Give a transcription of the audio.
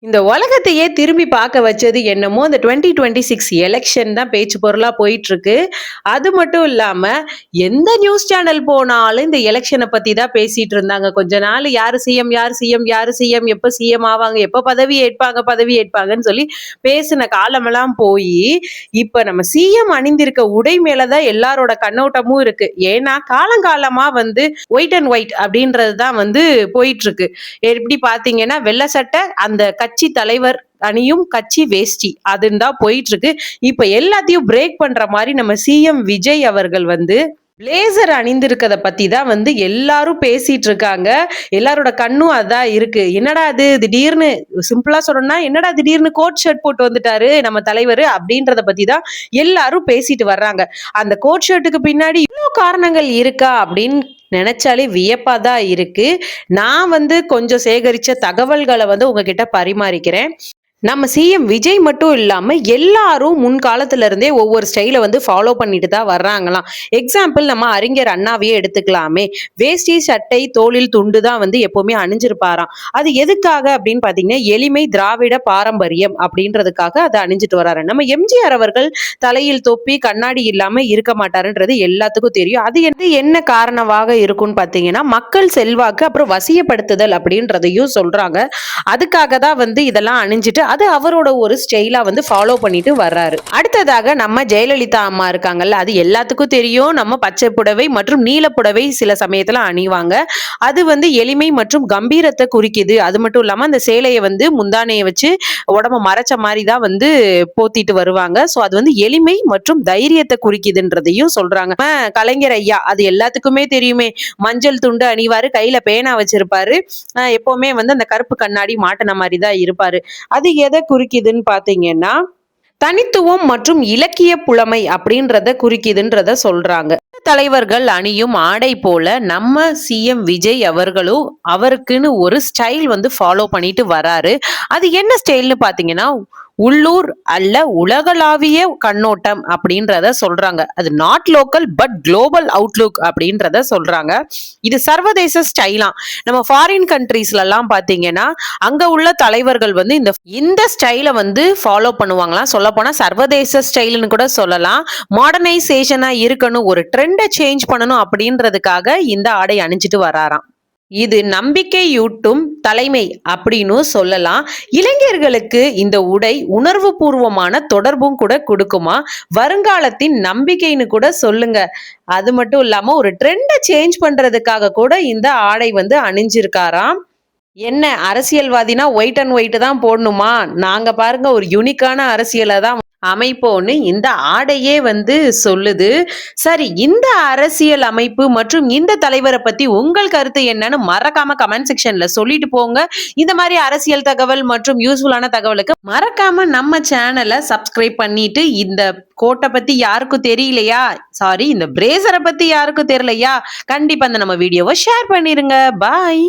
இந்த உலகத்தையே திரும்பி பார்க்க வச்சது என்னமோ இந்த 2026 எலெக்ஷன் தான் பேச்சு பொருளா போயிட்டு இருக்கு. அது மட்டும் இல்லாம எந்த நியூஸ் சேனல் போனாலும் இந்த எலெக்ஷனை பத்தி தான் பேசிட்டு இருந்தாங்க. கொஞ்ச நாள் யாரு சிஎம் யாரு சிஎம் யாரு சிஎம் எப்ப சிஎம் ஆவாங்க எப்ப பதவி ஏற்பாங்கன்னு சொல்லி பேசின காலமெல்லாம் போய் இப்ப நம்ம சிஎம் அணிந்திருக்க உடை மேலதான் எல்லாரோட கண்ணோட்டமும் இருக்கு. ஏன்னா காலங்காலமா ஒயிட் அண்ட் ஒயிட் அப்படின்றது தான் போயிட்டு இருக்கு. எப்படி பாத்தீங்கன்னா வெள்ளை சட்டை அந்த கட்சி தலைவர் அணியும் கட்சி வேஷ்டி அதுன்னு தான் போயிட்டு இருக்கு. இப்ப எல்லாத்தையும் பிரேக் பண்ற மாதிரி நம்ம சிஎம் விஜய் அவர்கள் பிளேசர் அணிந்திருக்கத பத்தி தான் எல்லாரும் பேசிட்டு இருக்காங்க. எல்லாரோட கண்ணும் அதான் இருக்கு. என்னடா அது திடீர்னு சிம்பிளா சொல்லணும்னா என்னடா திடீர்னு கோட் ஷர்ட் போட்டு வந்துட்டாரு நம்ம தலைவர் அப்படின்றத பத்தி தான் எல்லாரும் பேசிட்டு வர்றாங்க. அந்த கோட் ஷர்ட்டுக்கு பின்னாடி இவ்வளவு காரணங்கள் இருக்கா அப்படின்னு நினைச்சாலே வியப்பா தான் இருக்கு. நான் கொஞ்சம் சேகரிச்ச தகவல்களை உங்ககிட்ட பரிமாறிக்கிறேன். நம்ம சிஎம் விஜய் மட்டும் இல்லாம எல்லாரும் முன்காலத்துல இருந்தே ஒவ்வொரு ஸ்டைல ஃபாலோ பண்ணிட்டு தான் வர்றாங்களாம். எக்ஸாம்பிள் நம்ம அறிஞர் அண்ணாவையே எடுத்துக்கலாமே. வேஷ்டி சட்டை தோளில் துண்டு தான் எப்பவுமே அணிஞ்சிருப்பாராம். அது எதுக்காக அப்படின்னு பாத்தீங்கன்னா எளிமை திராவிட பாரம்பரியம் அப்படின்றதுக்காக அதை அணிஞ்சிட்டு வர்றாரு. நம்ம எம்ஜிஆர் அவர்கள் தலையில் தொப்பி கண்ணாடி இல்லாம இருக்க மாட்டாருன்றது எல்லாத்துக்கும் தெரியும். அது என்ன காரணமாக இருக்கும்னு பாத்தீங்கன்னா மக்கள் செல்வாக்கு அப்புறம் வசியப்படுத்துதல் அப்படின்றதையும் சொல்றாங்க. அதுக்காக தான் இதெல்லாம் அணிஞ்சிட்டு அது அவரோட ஒரு ஸ்டைலா ஃபாலோ பண்ணிட்டு வர்றாரு. அடுத்ததாக நம்ம ஜெயலலிதா அம்மா இருக்காங்கல்ல, அது எல்லாத்துக்கும் தெரியும். நம்ம பச்சை புடவை மற்றும் நீல புடவை சில சமயத்துல அணிவாங்க. அது எளிமை மற்றும் கம்பீரத்தை குறிக்குது. அது மட்டும் இல்லாம அந்த சேலையை முந்தானையை வச்சு உடம்ப மறைச்ச மாதிரி தான் போத்திட்டு வருவாங்க. சோ அது எளிமை மற்றும் தைரியத்தை குறிக்குதுன்றதையும் சொல்றாங்க. கலைஞர் ஐயா அது எல்லாத்துக்குமே தெரியுமே. மஞ்சள் துண்டு அணிவாரு, கையில பேனா வச்சிருப்பாரு, எப்பவுமே அந்த கருப்பு கண்ணாடி மாட்டின மாதிரி தான் இருப்பாரு. அது எதை குறிக்குதுன்னு பாத்தீங்கன்னா தனித்துவம் மற்றும் இலக்கிய புலமை அப்படின்றத குறிக்குதுன்றத சொல்றாங்க. தலைவர்கள் அணியும் ஆடை போல நம்ம சிஎம் விஜய் அவர்களும் அவருக்குன்னு ஒரு ஸ்டைல் ஃபாலோ பண்ணிட்டு வராரு. அது என்ன ஸ்டைல்னு பாத்தீங்கன்னா உள்ளூர் அல்ல உலகளாவிய கண்ணோட்டம் அப்படின்றத சொல்றாங்க. அது not local but global Outlook அப்படின்றத சொல்றாங்க. இது சர்வதேச ஸ்டைலாம். நம்ம ஃபாரின் கண்ட்ரீஸ்ல எல்லாம் பாத்தீங்கன்னா அங்க உள்ள தலைவர்கள் இந்த ஸ்டைலை ஃபாலோ பண்ணுவாங்களாம். சொல்ல போனா சர்வதேச ஸ்டைல்னு கூட சொல்லலாம். மாடர்னைசேஷனா இருக்கணும், ஒரு ட்ரெண்டை சேஞ்ச் பண்ணணும் அப்படின்றதுக்காக இந்த ஆடை அணிஞ்சிட்டு வராராம். இது நம்பிக்கையூட்டும் தலைமை அப்படின்னு சொல்லலாம். இளைஞர்களுக்கு இந்த உடை உணர்வு பூர்வமான தொடர்பும் கூட கொடுக்குமா, வருங்காலத்தின் நம்பிக்கைன்னு கூட சொல்லுங்க. அது மட்டும் இல்லாம ஒரு ட்ரெண்டை சேஞ்ச் பண்றதுக்காக கூட இந்த ஆடை அணிஞ்சிருக்காராம். என்ன அரசியல்வாதினா ஒயிட் அண்ட் ஒயிட் தான் போடணுமா? நாங்க பாருங்க ஒரு யூனிக்கான அரசியலை தான் அமைப்போன்னு இந்த ஆடையே சொல்லுது. சரி, இந்த அரசியல் அமைப்பு மற்றும் இந்த தலைவரை பத்தி உங்கள் கருத்து என்னன்னு மறக்காம கமெண்ட் செக்ஷன்ல சொல்லிட்டு போங்க. இந்த மாதிரி அரசியல் தகவல் மற்றும் யூஸ்ஃபுல்லான தகவலுக்கு மறக்காம நம்ம சேனலை சப்ஸ்கிரைப் பண்ணிட்டு இந்த கோட்டை பத்தி யாருக்கும் தெரியலையா, சாரி இந்த பிரேசரை பத்தி யாருக்கும் தெரியலையா, கண்டிப்பா நம்ம வீடியோவை ஷேர் பண்ணிருங்க. பாய்.